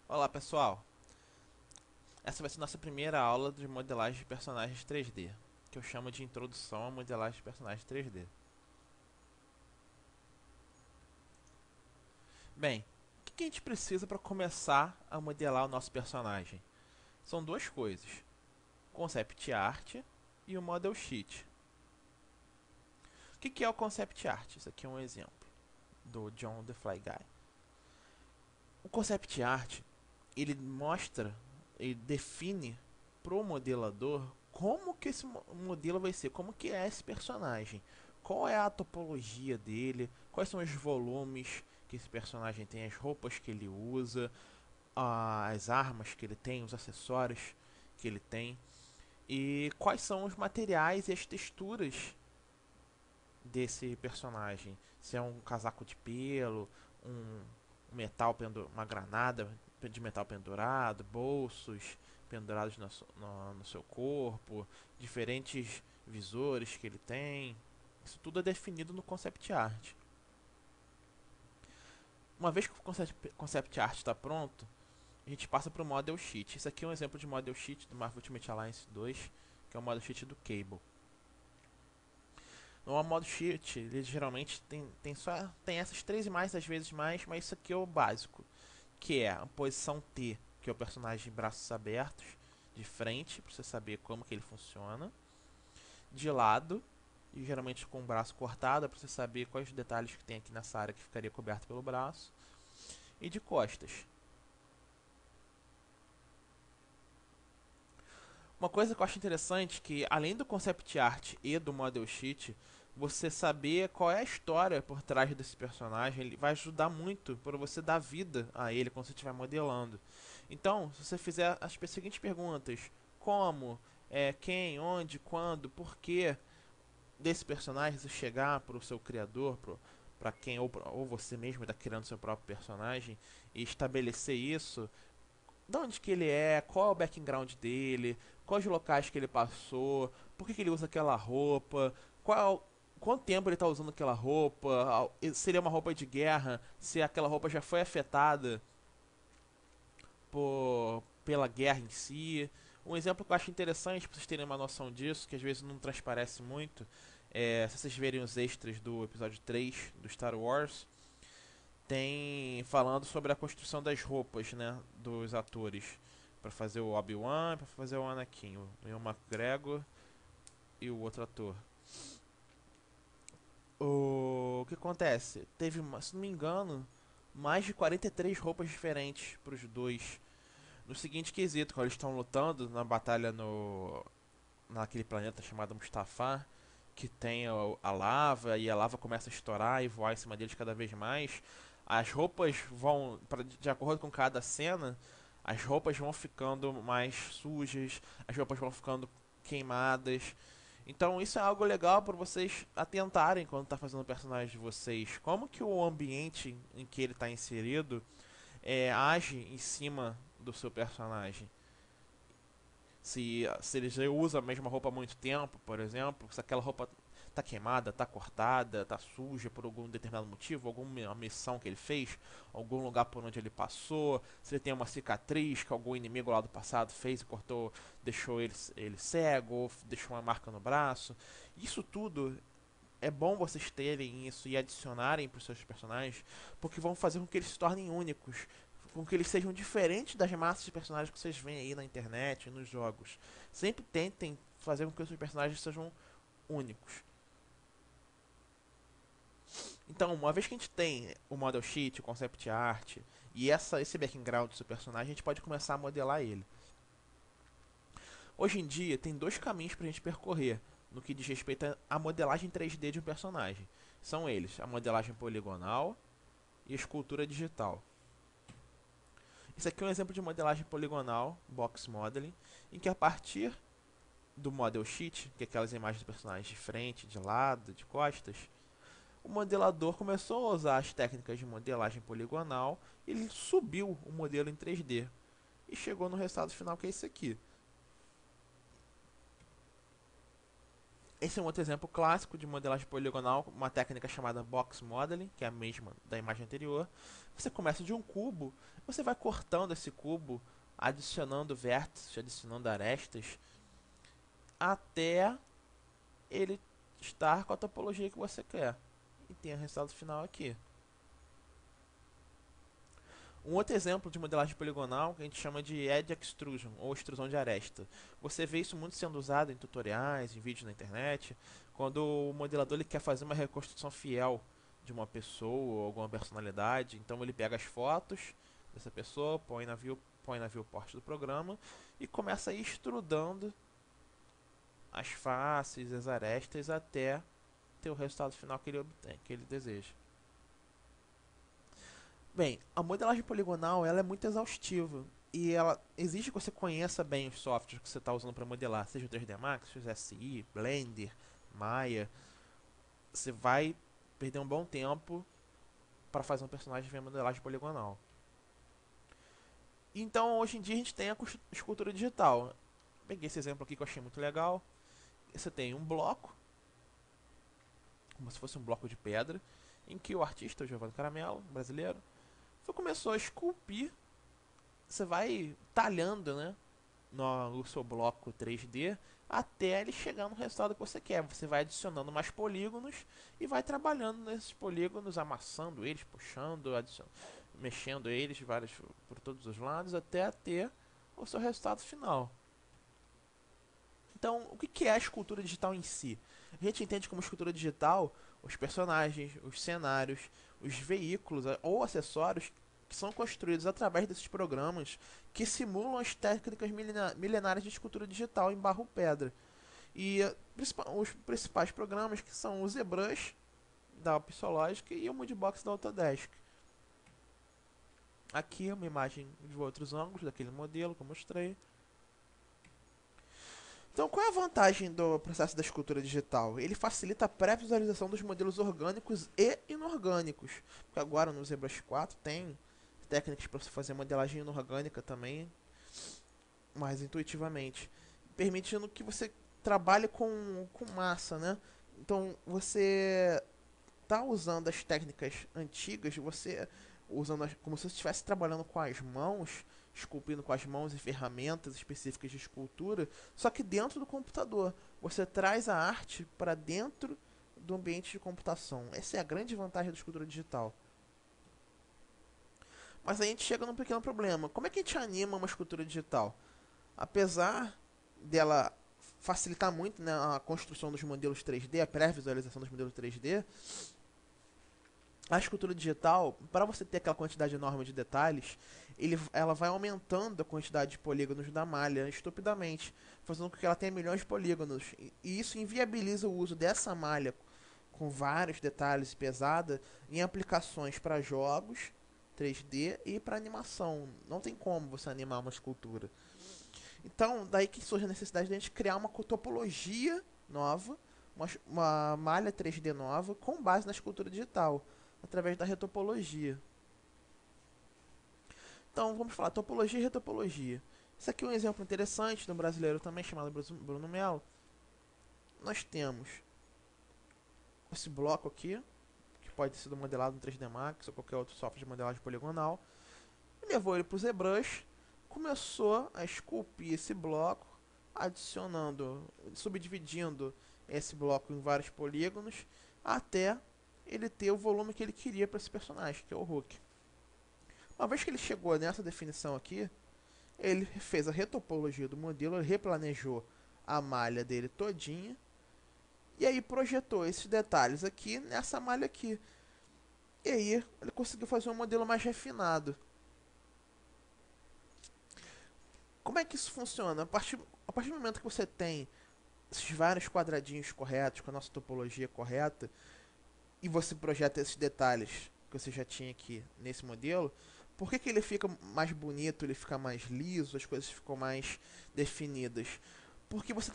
Olá pessoal, essa vai ser nossa primeira aula de modelagem de personagens 3D, que eu chamo de introdução à modelagem de personagens 3D. Bem, o que a gente precisa para começar a modelar o nosso personagem? São duas coisas, o concept art e o model sheet. O que é o concept art? Isso aqui é um exemplo do John the Fly Guy. O concept art, ele mostra, ele define pro modelador como que esse modelo vai ser, como que é esse personagem, qual é a topologia dele, quais são os volumes que esse personagem tem, as roupas que ele usa, as armas que ele tem, os acessórios que ele tem e quais são os materiais e as texturas desse personagem. Se é um casaco de pelo, um uma granada de metal pendurado, bolsos pendurados no seu corpo, diferentes visores que ele tem. Isso tudo é definido no concept art. Uma vez que o concept art está pronto, a gente passa para o model sheet. Isso aqui é um exemplo de model sheet do Marvel Ultimate Alliance 2, que é o model sheet do Cable. No modo sheet, ele geralmente tem essas três imagens, às vezes mais, mas isso aqui é o básico, que é a posição T, que é o personagem de braços abertos, de frente, para você saber como que ele funciona, de lado, e geralmente com o braço cortado, para você saber quais os detalhes que tem aqui nessa área que ficaria coberto pelo braço, e de costas. Uma coisa que eu acho interessante é que, além do concept art e do model sheet, você saber qual é a história por trás desse personagem, ele vai ajudar muito para você dar vida a ele quando você estiver modelando. Então, se você fizer as seguintes perguntas: como, quem, onde, quando, porquê desse personagem, você chegar para o seu criador, para quem ou você mesmo está criando seu próprio personagem e estabelecer isso, de onde que ele é, qual é o background dele, quais os locais que ele passou, por que ele usa aquela roupa, quanto tempo ele está usando aquela roupa, seria uma roupa de guerra, se aquela roupa já foi afetada pela guerra em si. Um exemplo que eu acho interessante para vocês terem uma noção disso, que às vezes não transparece muito, se vocês verem os extras do episódio 3 do Star Wars, tem falando sobre a construção das roupas, né, dos atores para fazer o Obi-Wan, para fazer o Anakin, o Ian McGregor e o outro ator. O que acontece? Teve, se não me engano, mais de 43 roupas diferentes para os dois. No seguinte quesito, quando eles estão lutando na batalha no naquele planeta chamado Mustafar, que tem a lava e a lava começa a estourar e voar em cima deles cada vez mais. As roupas vão, de acordo com cada cena, as roupas vão ficando mais sujas, as roupas vão ficando queimadas. Então isso é algo legal para vocês atentarem quando está fazendo o personagem de vocês. Como que o ambiente em que ele está inserido age em cima do seu personagem. Se ele já usa a mesma roupa há muito tempo, por exemplo, se aquela roupa tá queimada, tá cortada, tá suja por algum determinado motivo, alguma missão que ele fez, algum lugar por onde ele passou, se ele tem uma cicatriz que algum inimigo lá do passado fez e cortou, deixou ele cego, ou deixou uma marca no braço. Isso tudo é bom vocês terem isso e adicionarem para os seus personagens, porque vão fazer com que eles se tornem únicos, com que eles sejam diferentes das massas de personagens que vocês veem aí na internet e nos jogos. Sempre tentem fazer com que os seus personagens sejam únicos. Então, uma vez que a gente tem o model sheet, o concept art e esse background do seu personagem, a gente pode começar a modelar ele. Hoje em dia, tem dois caminhos para a gente percorrer no que diz respeito à modelagem 3D de um personagem. São eles: a modelagem poligonal e a escultura digital. Isso aqui é um exemplo de modelagem poligonal, box modeling, em que a partir do model sheet, que é aquelas imagens do personagem de frente, de lado, de costas, o modelador começou a usar as técnicas de modelagem poligonal e ele subiu o modelo em 3D e chegou no resultado final, que é esse aqui. Esse é um outro exemplo clássico de modelagem poligonal, uma técnica chamada box modeling, que é a mesma da imagem anterior. Você começa de um cubo, você vai cortando esse cubo, adicionando vértices, adicionando arestas, até ele estar com a topologia que você quer. E tem o resultado final aqui. Um outro exemplo de modelagem poligonal que a gente chama de edge extrusion, ou extrusão de aresta. Você vê isso muito sendo usado em tutoriais, em vídeos na internet, quando o modelador ele quer fazer uma reconstrução fiel de uma pessoa ou alguma personalidade. Então ele pega as fotos dessa pessoa, põe na viewport do programa e começa a ir extrudando as faces, as arestas, até ter o resultado final que ele obtém, que ele deseja. Bem, a modelagem poligonal ela é muito exaustiva e ela exige que você conheça bem os softwares que você está usando para modelar, seja o 3D Max, seja o SI, Blender, Maya. Você vai perder um bom tempo para fazer um personagem via modelagem poligonal. Então, hoje em dia a gente tem a escultura digital. Peguei esse exemplo aqui que eu achei muito legal. Você tem um bloco, como se fosse um bloco de pedra, em que o artista, o Giovanni Caramelo, brasileiro, começou a esculpir. Você vai talhando, né, no seu bloco 3D até ele chegar no resultado que você quer. Você vai adicionando mais polígonos e vai trabalhando nesses polígonos, amassando eles, puxando, mexendo eles por todos os lados até ter o seu resultado final. Então, o que é a escultura digital em si? A gente entende como escultura digital os personagens, os cenários, os veículos ou acessórios que são construídos através desses programas que simulam as técnicas milenares de escultura digital em barro pedra. E os principais programas que são o ZBrush da Pixologic e o Moodbox da Autodesk. Aqui é uma imagem de outros ângulos daquele modelo que eu mostrei. Então, qual é a vantagem do processo da escultura digital? Ele facilita a pré-visualização dos modelos orgânicos e inorgânicos. Porque agora no ZBrush 4 tem técnicas para você fazer modelagem inorgânica também, mais intuitivamente, permitindo que você trabalhe com massa, né? Então, você tá usando as técnicas antigas, você usando como se você estivesse trabalhando com as mãos, esculpindo com as mãos e ferramentas específicas de escultura, só que dentro do computador. Você traz a arte para dentro do ambiente de computação. Essa é a grande vantagem da escultura digital. Mas aí a gente chega num pequeno problema. Como é que a gente anima uma escultura digital? Apesar dela facilitar muito, né, a construção dos modelos 3D, a pré-visualização dos modelos 3D, a escultura digital, para você ter aquela quantidade enorme de detalhes, ela vai aumentando a quantidade de polígonos da malha estupidamente, fazendo com que ela tenha milhões de polígonos. E isso inviabiliza o uso dessa malha com vários detalhes pesada em aplicações para jogos 3D e para animação. Não tem como você animar uma escultura. Então, daí que surge a necessidade de a gente criar uma topologia nova, uma malha 3D nova com base na escultura digital, através da retopologia. Então, vamos falar topologia e retopologia. Isso aqui é um exemplo interessante de um brasileiro também chamado Bruno Melo. Nós temos esse bloco aqui, que pode ter sido modelado no 3D Max ou qualquer outro software de modelagem poligonal. E levou ele para o ZBrush, começou a esculpir esse bloco, adicionando, subdividindo esse bloco em vários polígonos, até ele ter o volume que ele queria para esse personagem, que é o Hulk. Uma vez que ele chegou nessa definição aqui, ele fez a retopologia do modelo, ele replanejou a malha dele todinha, e aí projetou esses detalhes aqui nessa malha aqui. E aí ele conseguiu fazer um modelo mais refinado. Como é que isso funciona? A partir do momento que você tem esses vários quadradinhos corretos, com a nossa topologia correta, e você projeta esses detalhes que você já tinha aqui nesse modelo, por que ele fica mais bonito, ele fica mais liso, as coisas ficam mais definidas? Porque você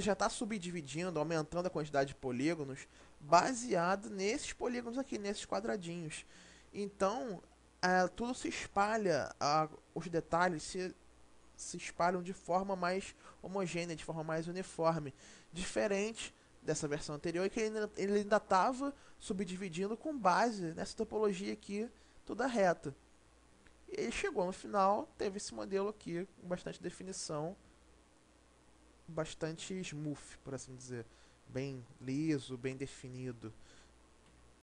já está subdividindo, aumentando a quantidade de polígonos, baseado nesses polígonos aqui, nesses quadradinhos. Então, tudo se espalha, os detalhes se espalham de forma mais homogênea, de forma mais uniforme, diferente dessa versão anterior é que ele ainda estava subdividindo com base nessa topologia aqui toda reta. E ele chegou no final, teve esse modelo aqui com bastante definição, bastante smooth, por assim dizer, bem liso, bem definido.